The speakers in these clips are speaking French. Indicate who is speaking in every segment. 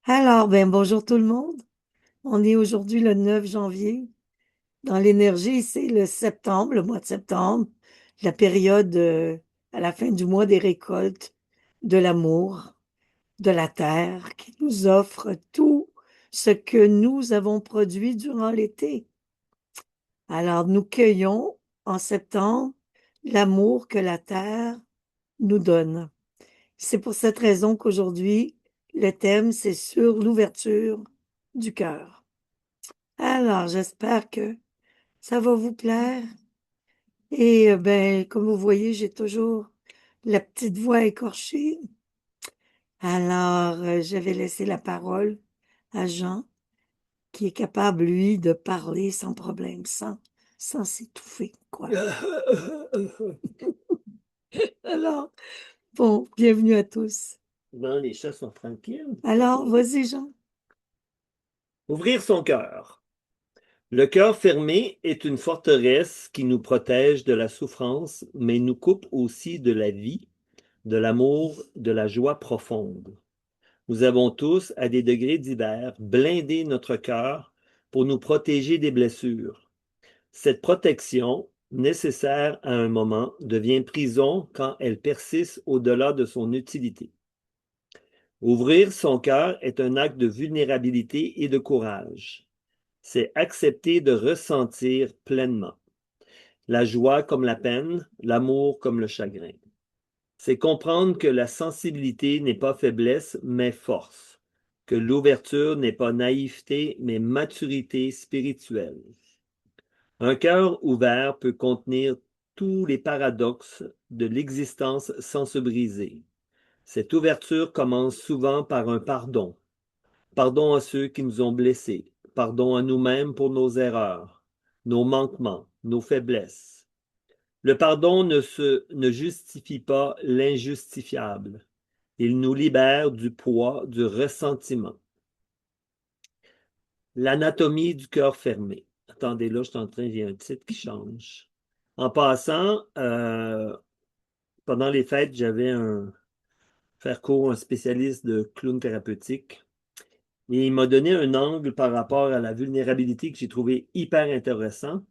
Speaker 1: Alors, bonjour tout le monde. On est aujourd'hui le 9 janvier. Dans l'énergie, c'est le septembre, le mois de septembre, la période à la fin du mois des récoltes, de l'amour, de la terre qui nous offre tout ce que nous avons produit durant l'été. Alors, nous cueillons en septembre l'amour que la terre nous donne. C'est pour cette raison qu'aujourd'hui, le thème, c'est sur l'ouverture du cœur. Alors, j'espère que ça va vous plaire. Et comme vous voyez, j'ai toujours la petite voix écorchée. Alors, je vais laisser la parole à Jean, qui est capable, lui, de parler sans problème, sans s'étouffer, quoi. Alors, bon, bienvenue à tous.
Speaker 2: Bon, les chats sont tranquilles.
Speaker 1: Alors, vas-y, Jean.
Speaker 2: Ouvrir son cœur. Le cœur fermé est une forteresse qui nous protège de la souffrance, mais nous coupe aussi de la vie, de l'amour, de la joie profonde. Nous avons tous, à des degrés divers, blindé notre cœur pour nous protéger des blessures. Cette protection, nécessaire à un moment, devient prison quand elle persiste au-delà de son utilité. Ouvrir son cœur est un acte de vulnérabilité et de courage. C'est accepter de ressentir pleinement la joie comme la peine, l'amour comme le chagrin. C'est comprendre que la sensibilité n'est pas faiblesse, mais force, que l'ouverture n'est pas naïveté, mais maturité spirituelle. Un cœur ouvert peut contenir tous les paradoxes de l'existence sans se briser. Cette ouverture commence souvent par un pardon. Pardon à ceux qui nous ont blessés. Pardon à nous-mêmes pour nos erreurs, nos manquements, nos faiblesses. Le pardon ne justifie pas l'injustifiable. Il nous libère du poids du ressentiment. L'anatomie du cœur fermé. Attendez, là, je suis en train, il y a un titre qui change. En passant, pendant les fêtes, j'avais faire cours à un spécialiste de clown thérapeutique. Et il m'a donné un angle par rapport à la vulnérabilité que j'ai trouvé hyper intéressant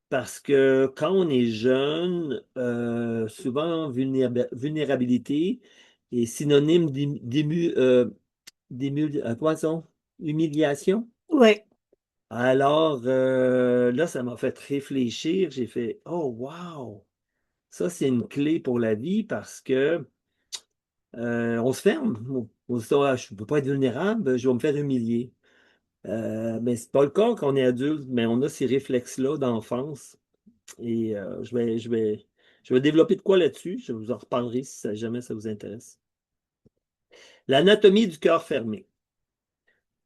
Speaker 2: parce que quand on est jeune, souvent vulnérabilité est synonyme quoi ça? Humiliation.
Speaker 1: Oui.
Speaker 2: Alors là, ça m'a fait réfléchir. J'ai fait, oh wow, ça c'est une clé pour la vie parce que on se ferme. On se dit, ah, je ne peux pas être vulnérable, je vais me faire humilier. Mais c'est pas le cas quand on est adulte, mais on a ces réflexes-là d'enfance. Et je vais développer de quoi là-dessus. Je vous en reparlerai si jamais ça vous intéresse. L'anatomie du cœur fermé.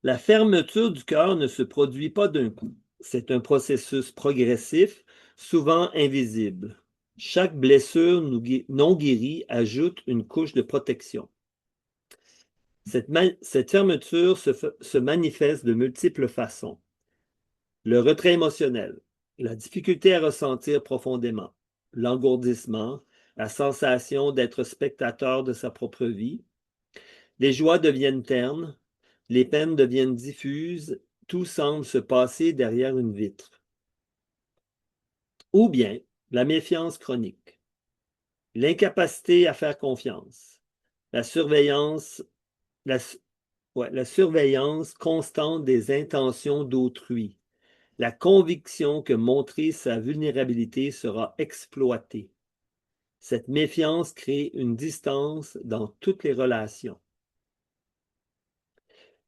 Speaker 2: La fermeture du cœur ne se produit pas d'un coup. C'est un processus progressif, souvent invisible. Chaque blessure non guérie ajoute une couche de protection. Cette fermeture se manifeste de multiples façons. Le retrait émotionnel, la difficulté à ressentir profondément, l'engourdissement, la sensation d'être spectateur de sa propre vie. Les joies deviennent ternes, les peines deviennent diffuses, tout semble se passer derrière une vitre. Ou bien la méfiance chronique, l'incapacité à faire confiance, la surveillance, la, la surveillance constante des intentions d'autrui, la conviction que montrer sa vulnérabilité sera exploité. Cette méfiance crée une distance dans toutes les relations.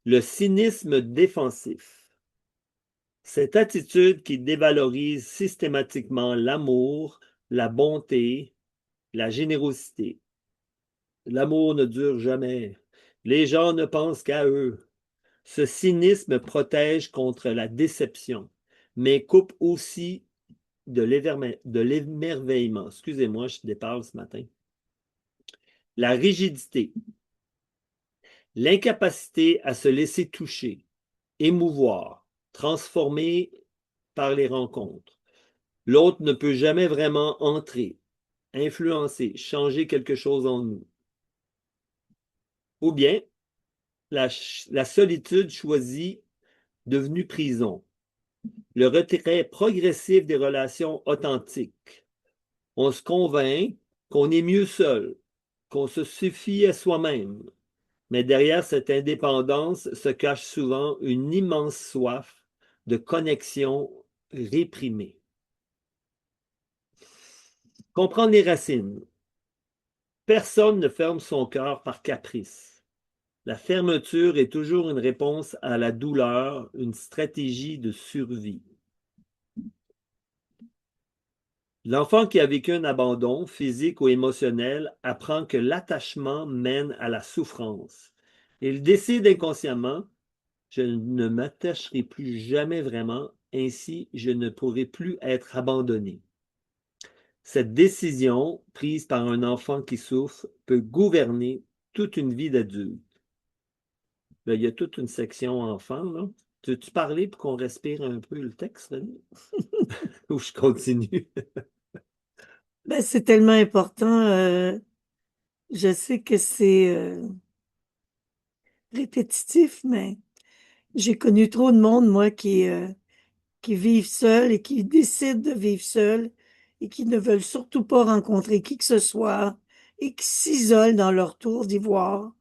Speaker 2: Le cynisme défensif. Cette attitude qui dévalorise systématiquement l'amour, la bonté, la générosité. L'amour ne dure jamais. Les gens ne pensent qu'à eux. Ce cynisme protège contre la déception, mais coupe aussi de l'émerveillement. Excusez-moi, je déparle ce matin. La rigidité, l'incapacité à se laisser toucher, émouvoir, transformer par les rencontres. L'autre ne peut jamais vraiment entrer, influencer, changer quelque chose en nous. Ou bien la solitude choisie devenue prison, le retrait progressif des relations authentiques. On se convainc qu'on est mieux seul, qu'on se suffit à soi-même. Mais derrière cette indépendance se cache souvent une immense soif de connexion réprimée. Comprendre les racines. Personne ne ferme son cœur par caprice. La fermeture est toujours une réponse à la douleur, une stratégie de survie. L'enfant qui a vécu un abandon, physique ou émotionnel, apprend que l'attachement mène à la souffrance. Il décide inconsciemment, je ne m'attacherai plus jamais vraiment, ainsi je ne pourrai plus être abandonné. Cette décision, prise par un enfant qui souffre, peut gouverner toute une vie d'adulte. Là, il y a toute une section enfant, là. Veux-tu parler pour qu'on respire un peu le texte, René? Ou je continue?
Speaker 1: Ben, c'est tellement important. Je sais que c'est répétitif, mais j'ai connu trop de monde, moi, qui vivent seuls et qui décident de vivre seuls et qui ne veulent surtout pas rencontrer qui que ce soit et qui s'isolent dans leur tour d'ivoire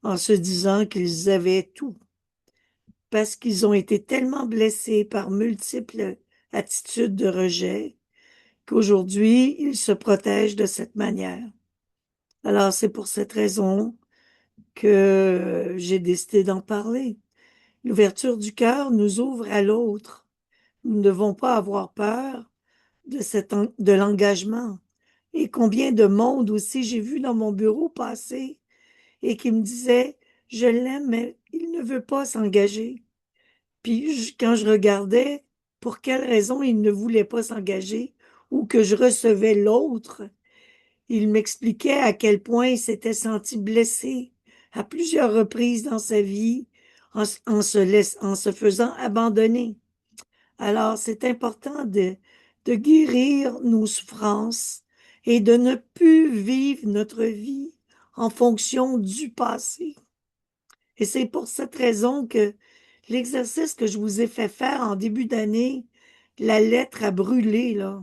Speaker 1: en se disant qu'ils avaient tout parce qu'ils ont été tellement blessés par multiples attitudes de rejet qu'aujourd'hui, ils se protègent de cette manière. Alors, c'est pour cette raison que j'ai décidé d'en parler. L'ouverture du cœur nous ouvre à l'autre. Nous ne devons pas avoir peur de l'engagement. Et combien de monde aussi j'ai vu dans mon bureau passer et qui me disait, je l'aime, mais il ne veut pas s'engager. Puis quand je regardais pour quelle raison il ne voulait pas s'engager ou que je recevais l'autre, il m'expliquait à quel point il s'était senti blessé à plusieurs reprises dans sa vie en se faisant abandonner. Alors, c'est important de guérir nos souffrances et de ne plus vivre notre vie en fonction du passé. Et c'est pour cette raison que l'exercice que je vous ai fait faire en début d'année, la lettre à brûler, là,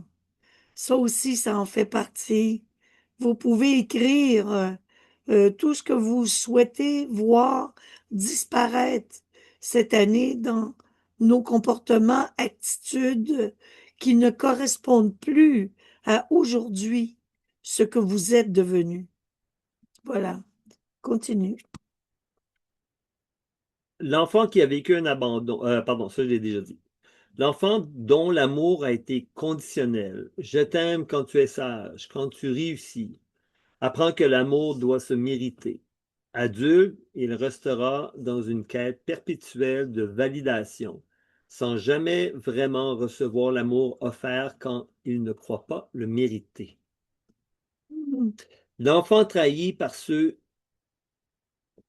Speaker 1: ça aussi, ça en fait partie. Vous pouvez écrire tout ce que vous souhaitez voir disparaître cette année dans nos comportements, attitudes qui ne correspondent plus à aujourd'hui, ce que vous êtes devenu. Voilà, continue.
Speaker 2: L'enfant qui a vécu un abandon, pardon, ça je l'ai déjà dit. L'enfant dont l'amour a été conditionnel. Je t'aime quand tu es sage, quand tu réussis. Apprend que l'amour doit se mériter. Adulte, il restera dans une quête perpétuelle de validation, sans jamais vraiment recevoir l'amour offert quand il ne croit pas le mériter. L'enfant trahi par ceux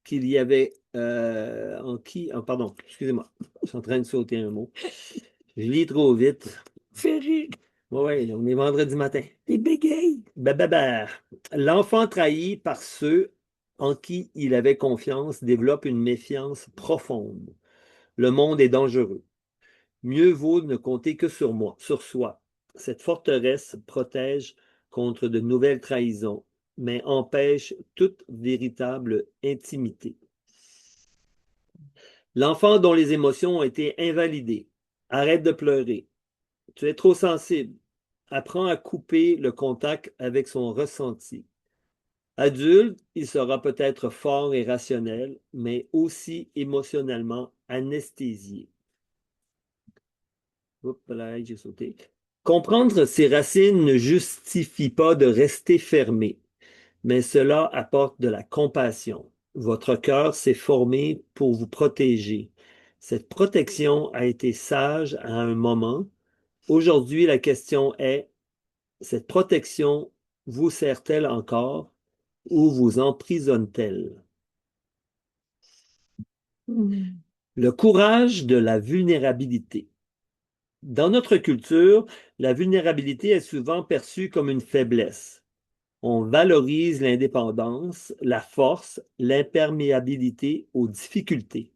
Speaker 2: qu'il y avait en qui... oh, pardon, excusez-moi, je suis en train de sauter un mot. Je lis trop vite.
Speaker 1: Ferré,
Speaker 2: Oui, on est vendredi matin.
Speaker 1: les bégayes.
Speaker 2: Bah. L'enfant trahi par ceux en qui il avait confiance développe une méfiance profonde. Le monde est dangereux. Mieux vaut ne compter que sur moi, sur soi. Cette forteresse protège contre de nouvelles trahisons, mais empêche toute véritable intimité. L'enfant dont les émotions ont été invalidées. Arrête de pleurer. Tu es trop sensible. Apprends à couper le contact avec son ressenti. Adulte, il sera peut-être fort et rationnel, mais aussi émotionnellement anesthésié. Oups, là, j'ai sauté. Comprendre ses racines ne justifie pas de rester fermé, mais cela apporte de la compassion. Votre cœur s'est formé pour vous protéger. Cette protection a été sage à un moment. Aujourd'hui, la question est, cette protection vous sert-elle encore ou vous emprisonne-t-elle?
Speaker 1: Hmm.
Speaker 2: Le courage de la vulnérabilité. Dans notre culture, la vulnérabilité est souvent perçue comme une faiblesse. On valorise l'indépendance, la force, l'imperméabilité aux difficultés.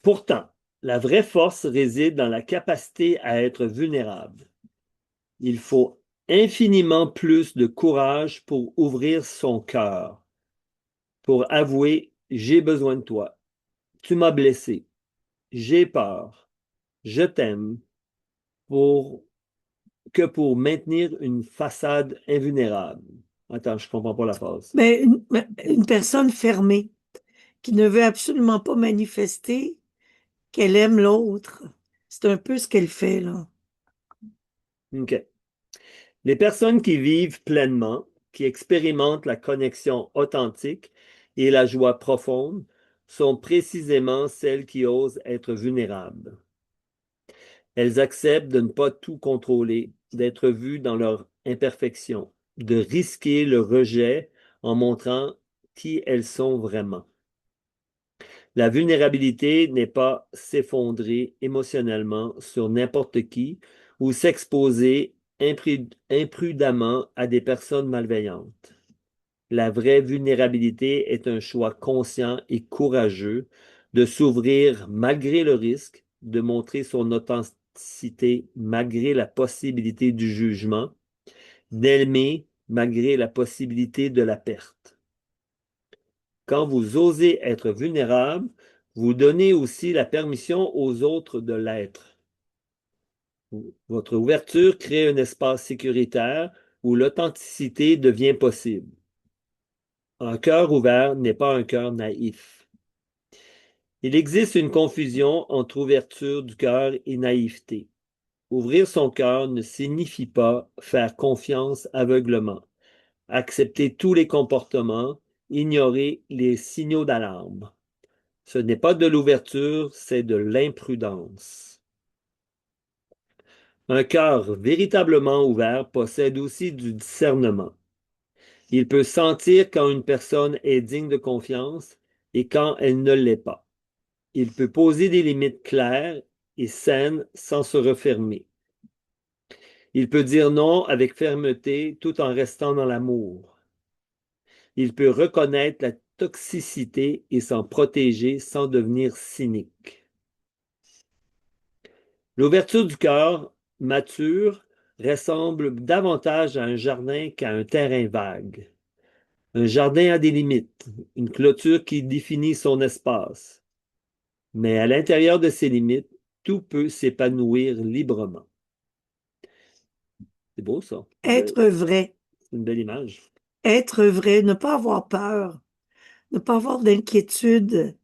Speaker 2: Pourtant, la vraie force réside dans la capacité à être vulnérable. Il faut infiniment plus de courage pour ouvrir son cœur, pour avouer j'ai besoin de toi, tu m'as blessé, j'ai peur, je t'aime, pour pour maintenir une façade invulnérable. Attends, je comprends pas la phrase.
Speaker 1: Mais une personne fermée qui ne veut absolument pas manifester qu'elle aime l'autre. C'est un peu ce qu'elle fait, là.
Speaker 2: OK. Les personnes qui vivent pleinement, qui expérimentent la connexion authentique et la joie profonde, sont précisément celles qui osent être vulnérables. Elles acceptent de ne pas tout contrôler, d'être vues dans leur imperfection, de risquer le rejet en montrant qui elles sont vraiment. La vulnérabilité n'est pas s'effondrer émotionnellement sur n'importe qui ou s'exposer imprudemment à des personnes malveillantes. La vraie vulnérabilité est un choix conscient et courageux de s'ouvrir malgré le risque, de montrer son authenticité malgré la possibilité du jugement, d'aimer malgré la possibilité de la perte. Quand vous osez être vulnérable, vous donnez aussi la permission aux autres de l'être. Votre ouverture crée un espace sécuritaire où l'authenticité devient possible. Un cœur ouvert n'est pas un cœur naïf. Il existe une confusion entre ouverture du cœur et naïveté. Ouvrir son cœur ne signifie pas faire confiance aveuglement, accepter tous les comportements, ignorer les signaux d'alarme. Ce n'est pas de l'ouverture, c'est de l'imprudence. Un cœur véritablement ouvert possède aussi du discernement. Il peut sentir quand une personne est digne de confiance et quand elle ne l'est pas. Il peut poser des limites claires et saines sans se refermer. Il peut dire non avec fermeté tout en restant dans l'amour. Il peut reconnaître la toxicité et s'en protéger sans devenir cynique. L'ouverture du cœur mature ressemble davantage à un jardin qu'à un terrain vague. Un jardin a des limites, une clôture qui définit son espace. Mais à l'intérieur de ces limites, tout peut s'épanouir librement. C'est beau ça.
Speaker 1: Être vrai.
Speaker 2: C'est une belle image.
Speaker 1: Être vrai, ne pas avoir peur, ne pas avoir d'inquiétude,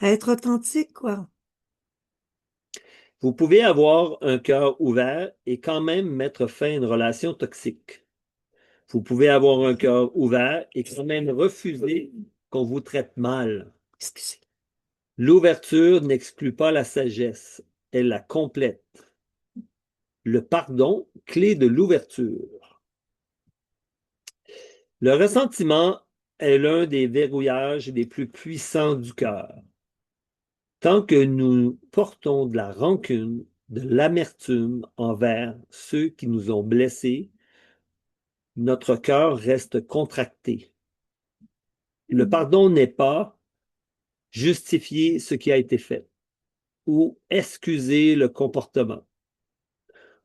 Speaker 1: être authentique, quoi.
Speaker 2: Vous pouvez avoir un cœur ouvert et quand même mettre fin à une relation toxique. Vous pouvez avoir un cœur ouvert et quand même refuser qu'on vous traite mal.
Speaker 1: Excusez.
Speaker 2: L'ouverture n'exclut pas la sagesse, elle la complète. Le pardon, clé de l'ouverture. Le ressentiment est l'un des verrouillages les plus puissants du cœur. Tant que nous portons de la rancune, de l'amertume envers ceux qui nous ont blessés, notre cœur reste contracté. Le pardon n'est pas justifier ce qui a été fait ou excuser le comportement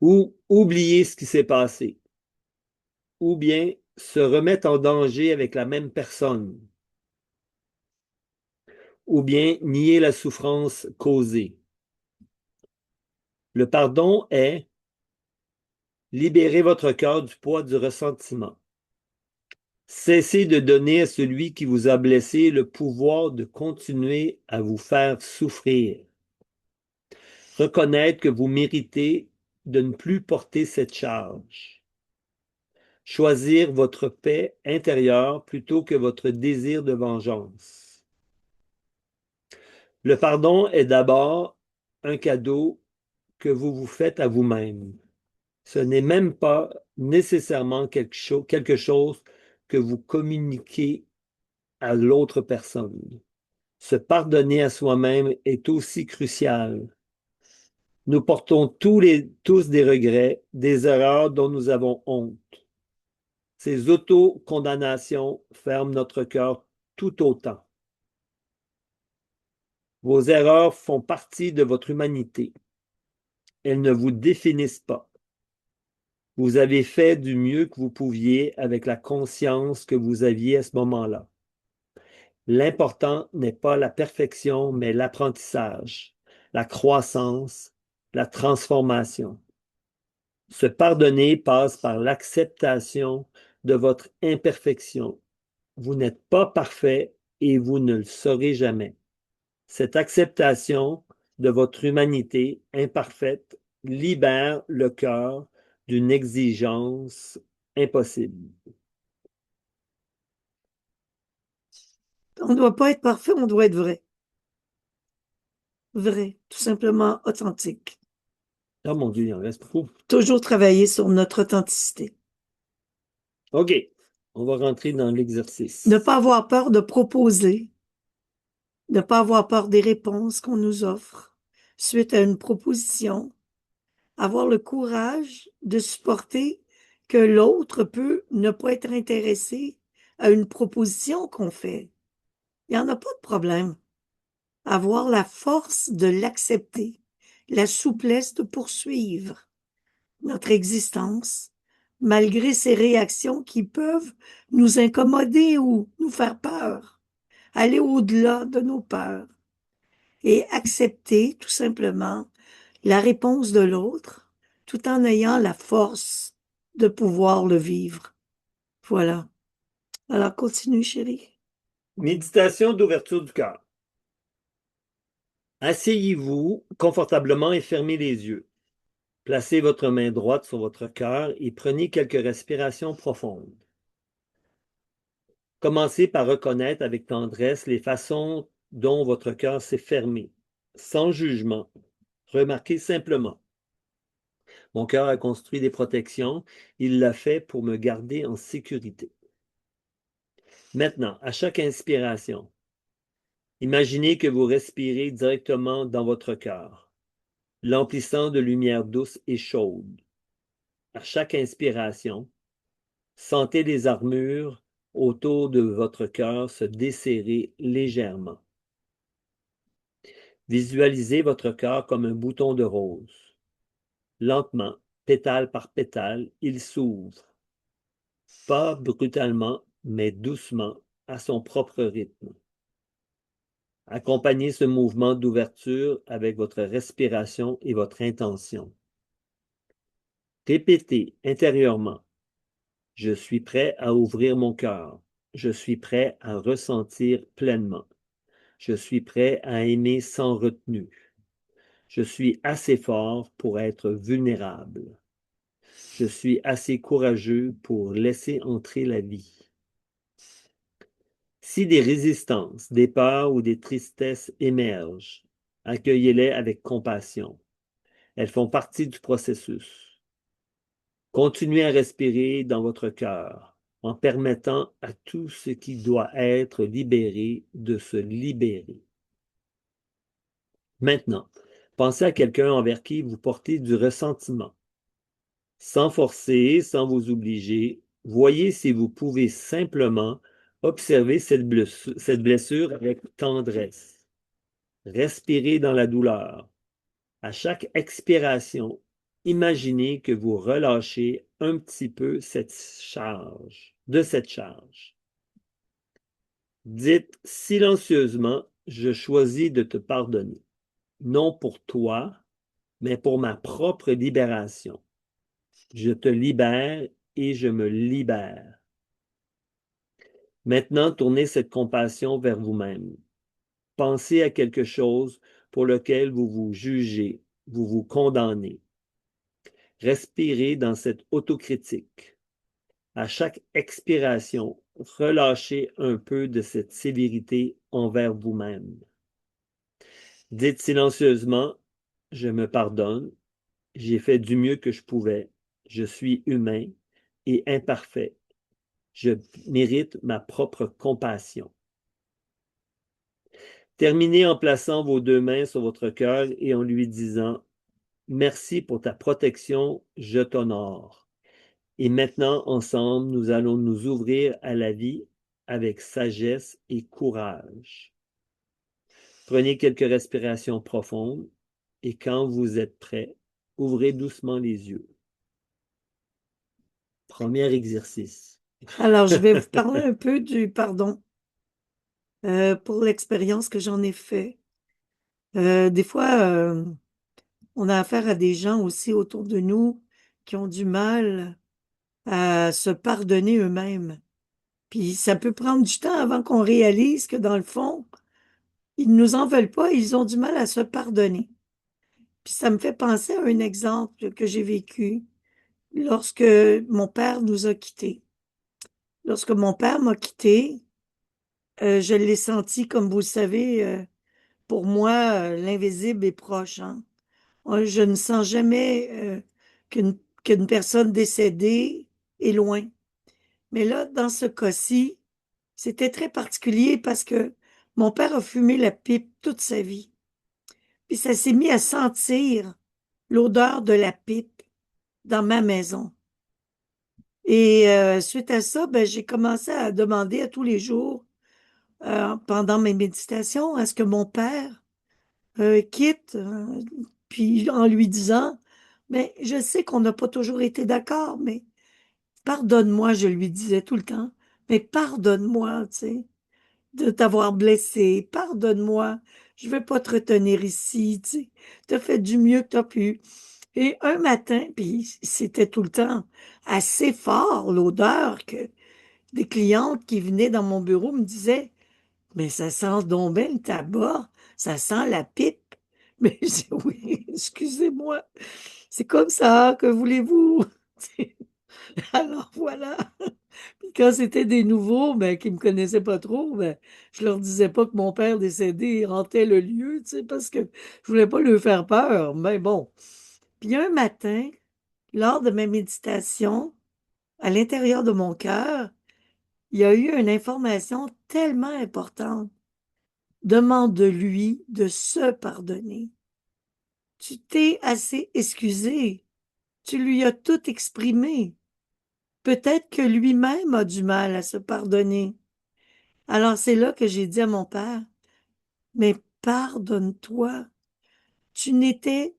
Speaker 2: ou oublier ce qui s'est passé ou bien se remettre en danger avec la même personne ou bien nier la souffrance causée. Le pardon est libérer votre cœur du poids du ressentiment. Cessez de donner à celui qui vous a blessé le pouvoir de continuer à vous faire souffrir. Reconnaître que vous méritez de ne plus porter cette charge. Choisir votre paix intérieure plutôt que votre désir de vengeance. Le pardon est d'abord un cadeau que vous vous faites à vous-même. Ce n'est même pas nécessairement quelque chose que vous communiquez à l'autre personne. Se pardonner à soi-même est aussi crucial. Nous portons tous des regrets, des erreurs dont nous avons honte. Ces autocondamnations ferment notre cœur tout autant. Vos erreurs font partie de votre humanité. Elles ne vous définissent pas. Vous avez fait du mieux que vous pouviez avec la conscience que vous aviez à ce moment-là. L'important n'est pas la perfection, mais l'apprentissage, la croissance, la transformation. Se pardonner passe par l'acceptation de votre imperfection. Vous n'êtes pas parfait et vous ne le serez jamais. Cette acceptation de votre humanité imparfaite libère le cœur d'une exigence impossible.
Speaker 1: On ne doit pas être parfait, on doit être vrai. Vrai, tout simplement authentique.
Speaker 2: Oh mon Dieu, il en reste beaucoup.
Speaker 1: Toujours travailler sur notre authenticité.
Speaker 2: OK, on va rentrer dans l'exercice.
Speaker 1: Ne pas avoir peur de proposer. Ne pas avoir peur des réponses qu'on nous offre suite à une proposition. Avoir le courage de supporter que l'autre peut ne pas être intéressé à une proposition qu'on fait. Il n'y en a pas de problème. Avoir la force de l'accepter, la souplesse de poursuivre notre existence, malgré ces réactions qui peuvent nous incommoder ou nous faire peur, aller au-delà de nos peurs et accepter tout simplement la réponse de l'autre tout en ayant la force de pouvoir le vivre. Voilà. Alors continue, chérie.
Speaker 2: Méditation d'ouverture du cœur. Asseyez-vous confortablement et fermez les yeux. Placez votre main droite sur votre cœur et prenez quelques respirations profondes. Commencez par reconnaître avec tendresse les façons dont votre cœur s'est fermé, sans jugement. Remarquez simplement. Mon cœur a construit des protections, il l'a fait pour me garder en sécurité. Maintenant, à chaque inspiration, imaginez que vous respirez directement dans votre cœur, l'emplissant de lumière douce et chaude. À chaque inspiration, sentez les armures autour de votre cœur se desserrer légèrement. Visualisez votre cœur comme un bouton de rose. Lentement, pétale par pétale, il s'ouvre. Pas brutalement, mais doucement, à son propre rythme. Accompagnez ce mouvement d'ouverture avec votre respiration et votre intention. Répétez intérieurement, je suis prêt à ouvrir mon cœur. Je suis prêt à ressentir pleinement. Je suis prêt à aimer sans retenue. Je suis assez fort pour être vulnérable. Je suis assez courageux pour laisser entrer la vie. Si des résistances, des peurs ou des tristesses émergent, accueillez-les avec compassion. Elles font partie du processus. Continuez à respirer dans votre cœur en permettant à tout ce qui doit être libéré de se libérer. Maintenant, pensez à quelqu'un envers qui vous portez du ressentiment. Sans forcer, sans vous obliger, voyez si vous pouvez simplement observer cette blessure avec tendresse. Respirez dans la douleur. À chaque expiration, imaginez que vous relâchez un petit peu de cette charge. Dites silencieusement, je choisis de te pardonner, non pour toi, mais pour ma propre libération. Je te libère et je me libère. Maintenant, tournez cette compassion vers vous-même. Pensez à quelque chose pour lequel vous vous jugez, vous vous condamnez. Respirez dans cette autocritique. À chaque expiration, relâchez un peu de cette sévérité envers vous-même. Dites silencieusement, je me pardonne, j'ai fait du mieux que je pouvais, je suis humain et imparfait. Je mérite ma propre compassion. Terminez en plaçant vos deux mains sur votre cœur et en lui disant, merci pour ta protection, je t'honore. Et maintenant, ensemble, nous allons nous ouvrir à la vie avec sagesse et courage. Prenez quelques respirations profondes et quand vous êtes prêt, ouvrez doucement les yeux. Premier exercice.
Speaker 1: Alors, je vais vous parler un peu du pardon pour l'expérience que j'en ai fait. Des fois, on a affaire à des gens aussi autour de nous qui ont du mal à se pardonner eux-mêmes. Puis ça peut prendre du temps avant qu'on réalise que dans le fond, ils ne nous en veulent pas, ils ont du mal à se pardonner. Puis ça me fait penser à un exemple que j'ai vécu lorsque mon père nous a quittés. Lorsque mon père m'a quitté, je l'ai senti, comme vous le savez, pour moi, l'invisible est proche, hein. Je ne sens jamais qu'une personne décédée est loin. Mais là, dans ce cas-ci, c'était très particulier parce que mon père a fumé la pipe toute sa vie. Puis ça s'est mis à sentir l'odeur de la pipe dans ma maison. Et suite à ça, ben, j'ai commencé à demander à tous les jours, pendant mes méditations, à ce que mon père quitte, puis en lui disant, mais je sais qu'on n'a pas toujours été d'accord, mais pardonne-moi, je lui disais tout le temps, mais pardonne-moi, tu sais, de t'avoir blessé, pardonne-moi, je veux pas te retenir ici, tu sais, t'as fait du mieux que t'as pu. Et un matin, puis c'était tout le temps assez fort, l'odeur, que des clientes qui venaient dans mon bureau me disaient, mais ça sent donc bien le tabac, ça sent la pipe. Mais je dis, oui, excusez-moi, c'est comme ça, que voulez-vous? Alors voilà. Puis quand c'était des nouveaux, ben, qui me connaissaient pas trop, ben, je leur disais pas que mon père décédé hantait le lieu, tu sais, parce que je voulais pas leur faire peur. Mais bon. Puis un matin, lors de ma méditation, à l'intérieur de mon cœur, il y a eu une information tellement importante. Demande-lui de se pardonner. Tu t'es assez excusé. Tu lui as tout exprimé. Peut-être que lui-même a du mal à se pardonner. Alors c'est là que j'ai dit à mon père, mais pardonne-toi. Tu n'étais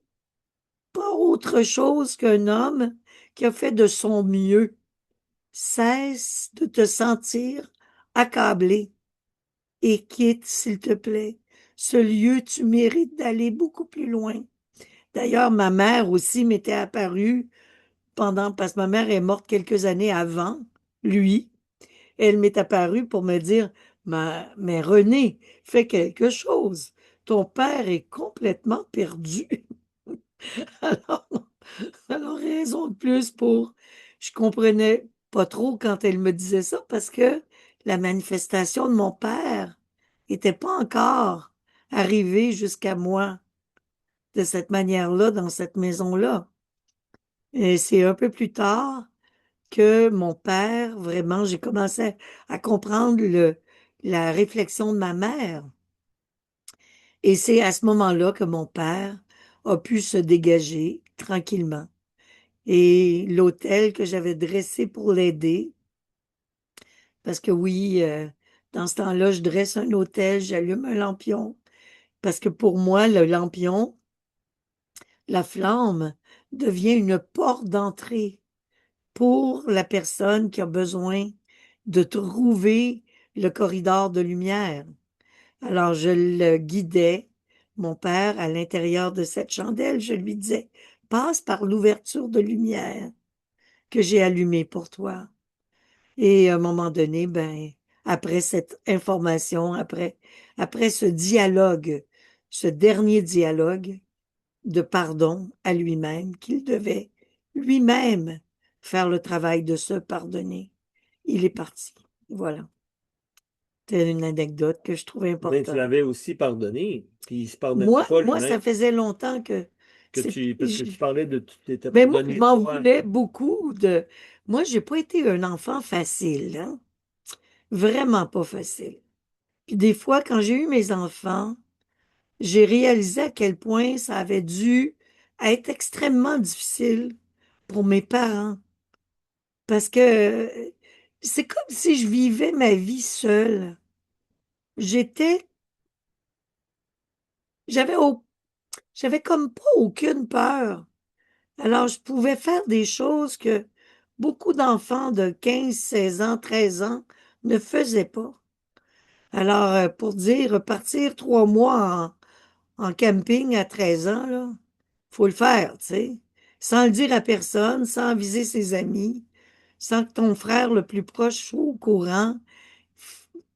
Speaker 1: pas autre chose qu'un homme qui a fait de son mieux. Cesse de te sentir accablé et quitte, s'il te plaît, ce lieu. Tu mérites d'aller beaucoup plus loin. D'ailleurs, ma mère aussi m'était apparue parce que ma mère est morte quelques années avant lui. Elle m'est apparue pour me dire, mais René, fais quelque chose. Ton père est complètement perdu. Alors, alors, raison de plus pour... Je comprenais pas trop quand elle me disait ça parce que la manifestation de mon père n'était pas encore arrivée jusqu'à moi de cette manière-là, dans cette maison-là. Et c'est un peu plus tard que mon père, vraiment, j'ai commencé à comprendre la réflexion de ma mère. Et c'est à ce moment-là que mon père a pu se dégager tranquillement. Et l'hôtel que j'avais dressé pour l'aider, parce que oui, dans ce temps-là, je dresse un hôtel, j'allume un lampion, parce que pour moi, le lampion, la flamme, devient une porte d'entrée pour la personne qui a besoin de trouver le corridor de lumière. Alors, je le guidais, mon père, à l'intérieur de cette chandelle. Je lui disais, passe par l'ouverture de lumière que j'ai allumée pour toi. Et à un moment donné, ben, après cette information, après ce dialogue, ce dernier dialogue de pardon à lui-même, qu'il devait lui-même faire le travail de se pardonner, il est parti. Voilà. C'est une anecdote que je trouve
Speaker 2: Mais tu
Speaker 1: importante.
Speaker 2: l'avais aussi pardonné, puis il se pardonnait pas
Speaker 1: Moi, ça
Speaker 2: lui-même,
Speaker 1: faisait longtemps que
Speaker 2: parce que tu parlais de tu t'étais
Speaker 1: ben moi, je
Speaker 2: pardonné
Speaker 1: m'en
Speaker 2: toi.
Speaker 1: voulais beaucoup de. Moi, j'ai pas été un enfant facile, hein? Vraiment pas facile. Puis des fois, quand j'ai eu mes enfants, j'ai réalisé à quel point ça avait dû être extrêmement difficile pour mes parents parce que c'est comme si je vivais ma vie seule. J'étais, j'avais, j'avais comme pas aucune peur. Alors, je pouvais faire des choses que beaucoup d'enfants de 15, 16 ans, 13 ans ne faisaient pas. Alors, pour dire partir 3 mois en camping à 13 ans, là, faut le faire, tu sais. Sans le dire à personne, sans aviser ses amis, sans que ton frère le plus proche soit au courant.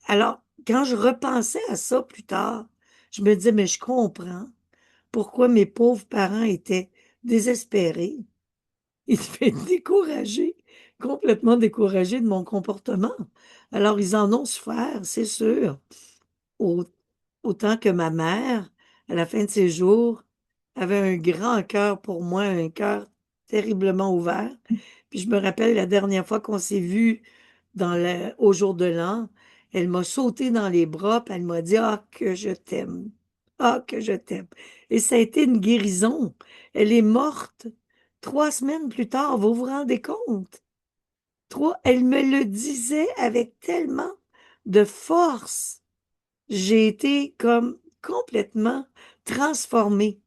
Speaker 1: Alors, quand je repensais à ça plus tard, je me disais, mais je comprends pourquoi mes pauvres parents étaient désespérés. Ils étaient découragés, complètement découragés de mon comportement. Alors, ils en ont souffert, c'est sûr. Au- Autant que ma mère, à la fin de ses jours, avait un grand cœur pour moi, un cœur terriblement ouvert. Puis je me rappelle la dernière fois qu'on s'est vu au jour de l'an, elle m'a sauté dans les bras, puis elle m'a dit, ah, que je t'aime. Ah, que je t'aime. Et ça a été une guérison. Elle est morte 3 semaines plus tard, vous vous rendez compte? Elle me le disait avec tellement de force. J'ai été comme complètement transformée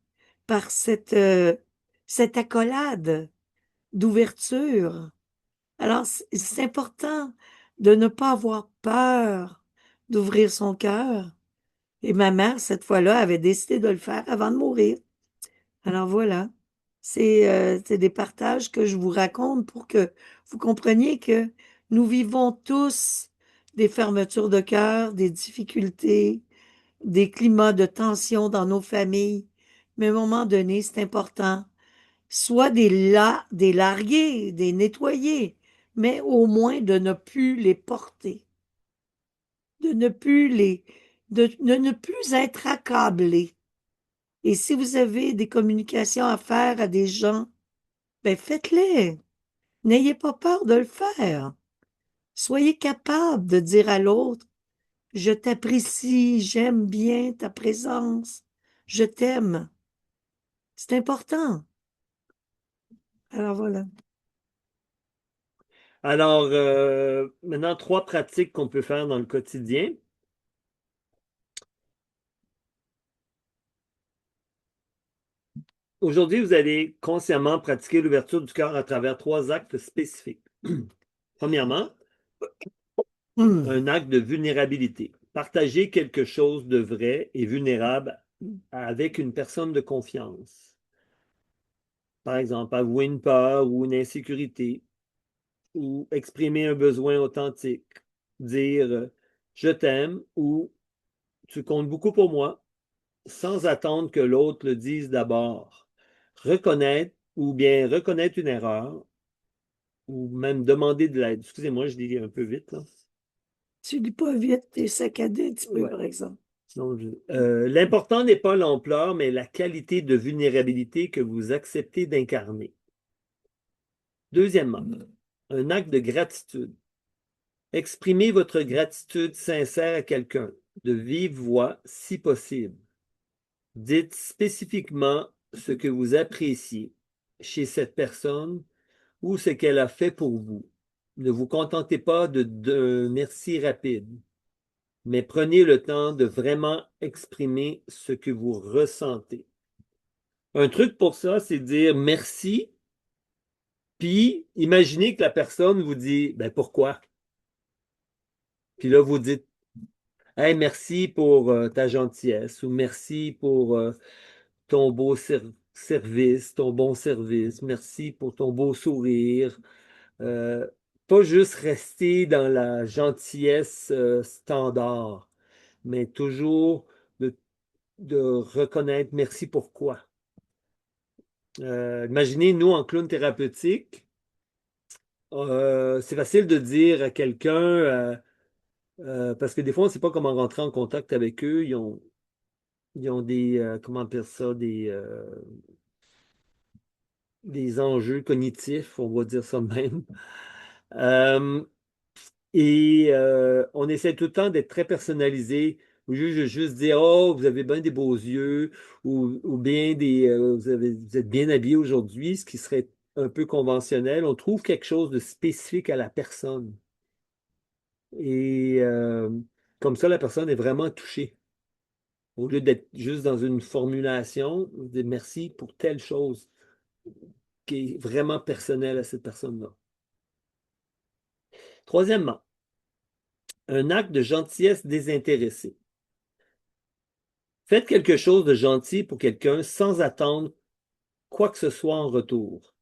Speaker 1: par cette accolade d'ouverture. Alors, c'est important de ne pas avoir peur d'ouvrir son cœur. Et ma mère, cette fois-là, avait décidé de le faire avant de mourir. Alors voilà, c'est des partages que je vous raconte pour que vous compreniez que nous vivons tous des fermetures de cœur, des difficultés, des climats de tension dans nos familles. Mais à un moment donné, c'est important, soit des larguer, des nettoyer, mais au moins de ne plus les porter, de ne plus de ne plus être accablé. Et si vous avez des communications à faire à des gens, ben faites-les. N'ayez pas peur de le faire. Soyez capable de dire à l'autre, je t'apprécie, j'aime bien ta présence, je t'aime. C'est important. Alors voilà.
Speaker 2: Alors, maintenant, trois pratiques qu'on peut faire dans le quotidien. Aujourd'hui, vous allez consciemment pratiquer l'ouverture du cœur à travers trois actes spécifiques. Premièrement,
Speaker 1: Hmm.
Speaker 2: un acte de vulnérabilité. Partager quelque chose de vrai et vulnérable avec une personne de confiance. Par exemple, avouer une peur ou une insécurité ou exprimer un besoin authentique. Dire je t'aime ou tu comptes beaucoup pour moi sans attendre que l'autre le dise d'abord. Reconnaître ou bien reconnaître une erreur ou même demander de l'aide. Excusez-moi, je lis un peu vite, là.
Speaker 1: Tu lis pas vite, t'es saccadé un petit peu,
Speaker 2: Ouais.
Speaker 1: par exemple.
Speaker 2: L'important n'est pas l'ampleur, mais la qualité de vulnérabilité que vous acceptez d'incarner. Deuxièmement, un acte de gratitude. Exprimez votre gratitude sincère à quelqu'un, de vive voix si possible. Dites spécifiquement ce que vous appréciez chez cette personne ou ce qu'elle a fait pour vous. Ne vous contentez pas d'un merci rapide, mais prenez le temps de vraiment exprimer ce que vous ressentez. Un truc pour ça, c'est dire merci, puis imaginez que la personne vous dit ben pourquoi? Puis là, vous dites hey, merci pour ta gentillesse ou merci pour ton beau service, ton bon service, merci pour ton beau sourire. Euh, Pas juste rester dans la gentillesse standard, mais toujours de reconnaître merci pourquoi. Imaginez, nous, en clown thérapeutique, c'est facile de dire à quelqu'un, parce que des fois, on ne sait pas comment rentrer en contact avec eux. Ils ont des, comment on appelle ça, des enjeux cognitifs, on va dire ça de même. Euh, on essaie tout le temps d'être très personnalisé. Ou juste dire, oh, vous avez bien des beaux yeux, ou bien vous êtes bien habillé aujourd'hui, ce qui serait un peu conventionnel, on trouve quelque chose de spécifique à la personne. Et comme ça, la personne est vraiment touchée. Au lieu d'être juste dans une formulation, on dit merci pour telle chose qui est vraiment personnelle à cette personne-là. Troisièmement, un acte de gentillesse désintéressée. Faites quelque chose de gentil pour quelqu'un sans attendre quoi que ce soit en retour.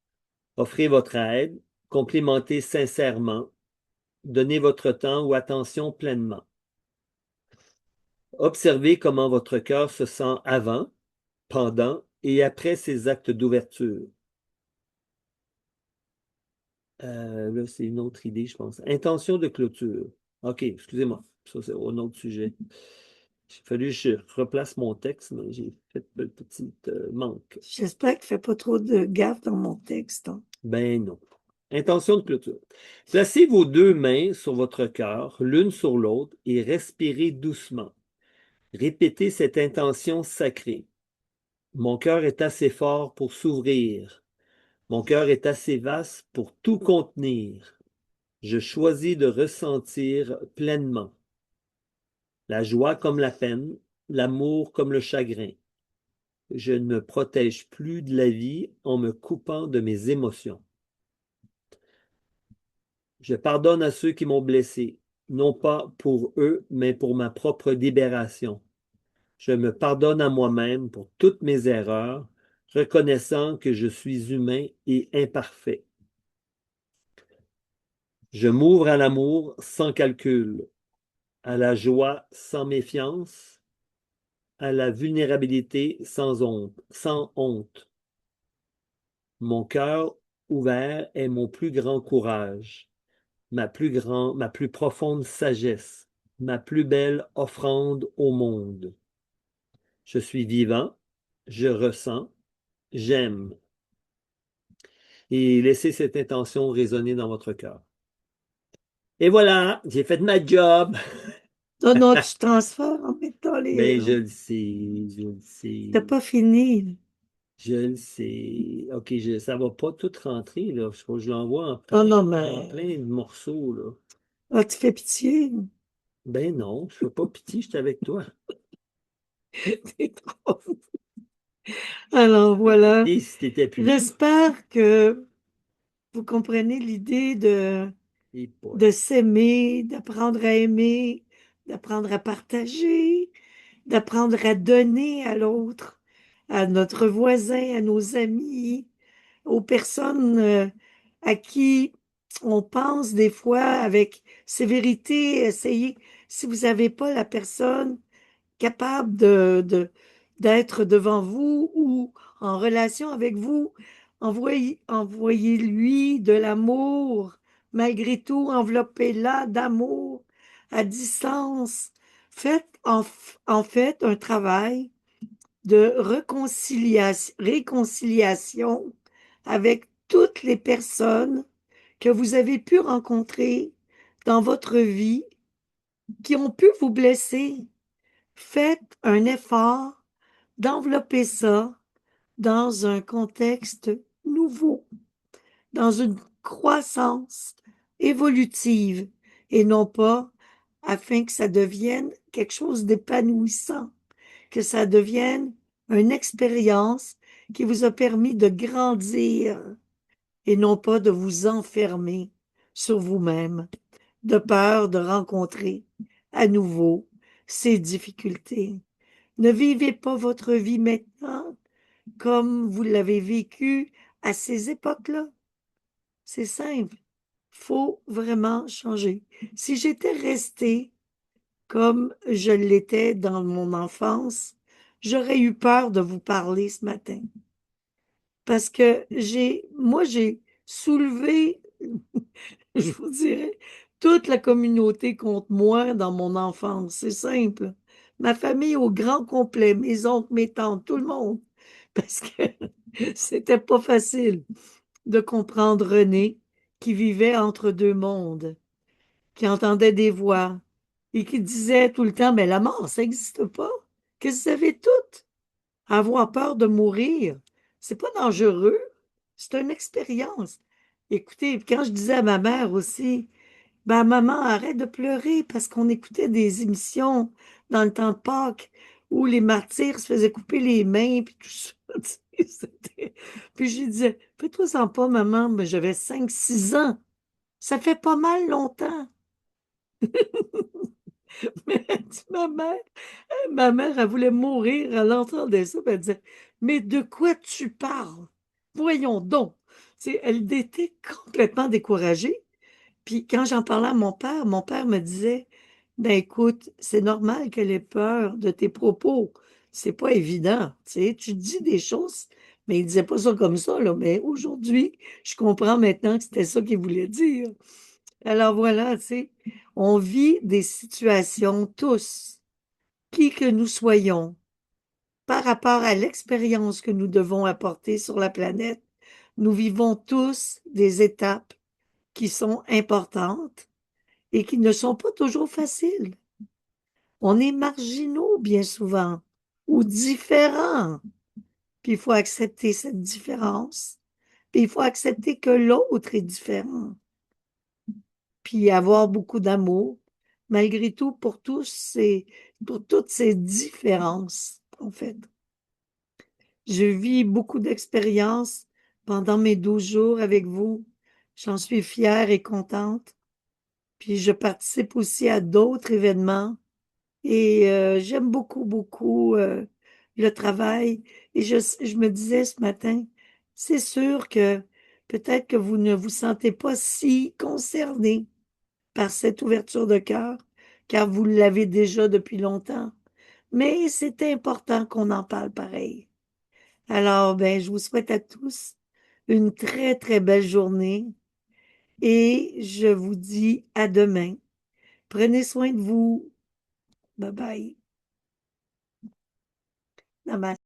Speaker 2: Offrez votre aide, complimentez sincèrement, donnez votre temps ou attention pleinement. Observez comment votre cœur se sent avant, pendant et après ces actes d'ouverture. Là, c'est une autre idée, je pense. Intention de clôture. OK, excusez-moi. Ça, c'est un autre sujet. Il a fallu que je replace mon texte, mais j'ai fait un petit manque.
Speaker 1: J'espère qu'il ne fait pas trop de gaffe dans mon texte, hein.
Speaker 2: Ben non. Intention de clôture. Placez vos deux mains sur votre cœur, l'une sur l'autre, et respirez doucement. Répétez cette intention sacrée. Mon cœur est assez fort pour s'ouvrir. Mon cœur est assez vaste pour tout contenir. Je choisis de ressentir pleinement la joie comme la peine, l'amour comme le chagrin. Je ne me protège plus de la vie en me coupant de mes émotions. Je pardonne à ceux qui m'ont blessé, non pas pour eux, mais pour ma propre libération. Je me pardonne à moi-même pour toutes mes erreurs, reconnaissant que je suis humain et imparfait. Je m'ouvre à l'amour sans calcul, à la joie sans méfiance, à la vulnérabilité sans honte, sans honte. Mon cœur ouvert est mon plus grand courage, ma plus profonde sagesse, ma plus belle offrande au monde. Je suis vivant, je ressens, j'aime. Et laissez cette intention résonner dans votre cœur. Et voilà, j'ai fait ma job.
Speaker 1: Non, non, tu transfères en mettant les...
Speaker 2: Mais je le sais, je le sais,
Speaker 1: T'as pas fini.
Speaker 2: je le sais. OK, ça va pas tout rentrer, là. Faut que je l'envoie
Speaker 1: Oh non,
Speaker 2: en
Speaker 1: mais...
Speaker 2: plein de morceaux, là.
Speaker 1: Ah, tu fais pitié.
Speaker 2: Ben non, je fais pas pitié, je suis avec toi.
Speaker 1: T'es trop... Alors, voilà.
Speaker 2: Et si t'étais plus là,
Speaker 1: J'espère que vous comprenez l'idée
Speaker 2: et
Speaker 1: de
Speaker 2: boy.
Speaker 1: s'aimer, d'apprendre à aimer, d'apprendre à partager, d'apprendre à donner à l'autre, à notre voisin, à nos amis, aux personnes à qui on pense des fois avec sévérité. Essayez, si vous n'avez pas la personne capable d'être devant vous ou en relation avec vous, envoyez-lui de l'amour. Malgré tout, enveloppez-la d'amour à distance. Faites en fait un travail de réconciliation avec toutes les personnes que vous avez pu rencontrer dans votre vie qui ont pu vous blesser. Faites un effort d'envelopper ça dans un contexte nouveau, dans une croissance évolutive et non pas afin que ça devienne quelque chose d'épanouissant, que ça devienne une expérience qui vous a permis de grandir et non pas de vous enfermer sur vous-même, de peur de rencontrer à nouveau ces difficultés. Ne vivez pas votre vie maintenant comme vous l'avez vécu à ces époques-là. C'est simple. Faut vraiment changer. Si j'étais restée comme je l'étais dans mon enfance, j'aurais eu peur de vous parler ce matin. Parce que moi, j'ai soulevé, je vous dirais, toute la communauté contre moi dans mon enfance. C'est simple. Ma famille au grand complet, mes oncles, mes tantes, tout le monde. Parce que c'était pas facile de comprendre René, qui vivait entre deux mondes, qui entendait des voix et qui disait tout le temps, mais la mort, ça n'existe pas. Que vous savez tout. Avoir peur de mourir, c'est pas dangereux. C'est une expérience. Écoutez, quand je disais à ma mère aussi, ben maman, arrête de pleurer parce qu'on écoutait des émissions dans le temps de Pâques où les martyrs se faisaient couper les mains puis tout ça. Tu sais, puis je lui disais, fais-toi sans pas, maman, mais j'avais 5, 6 ans. Ça fait pas mal longtemps. Mais elle dit, ma mère, elle voulait mourir, elle entendait ça, puis elle disait, mais de quoi tu parles? Voyons donc. Tu sais, elle était complètement découragée. Puis quand j'en parlais à mon père me disait, ben écoute, c'est normal qu'elle ait peur de tes propos. C'est pas évident. Tu sais, tu dis des choses, mais il disait pas ça comme ça, là. Mais aujourd'hui, je comprends maintenant que c'était ça qu'il voulait dire. Alors voilà, tu sais, on vit des situations tous, qui que nous soyons, par rapport à l'expérience que nous devons apporter sur la planète. Nous vivons tous des étapes qui sont importantes et qui ne sont pas toujours faciles. On est marginaux bien souvent ou différents. Puis il faut accepter cette différence. Puis il faut accepter que l'autre est différent. Puis avoir beaucoup d'amour, malgré tout, pour toutes ces différences, en fait. Je vis beaucoup d'expériences pendant mes 12 jours avec vous. J'en suis fière et contente. Puis je participe aussi à d'autres événements et j'aime beaucoup, beaucoup le travail. Et je me disais ce matin, c'est sûr que peut-être que vous ne vous sentez pas si concerné par cette ouverture de cœur, car vous l'avez déjà depuis longtemps. Mais c'est important qu'on en parle pareil. Alors, ben, je vous souhaite à tous une très, très belle journée et je vous dis à demain. Prenez soin de vous. Bye bye. Namaste.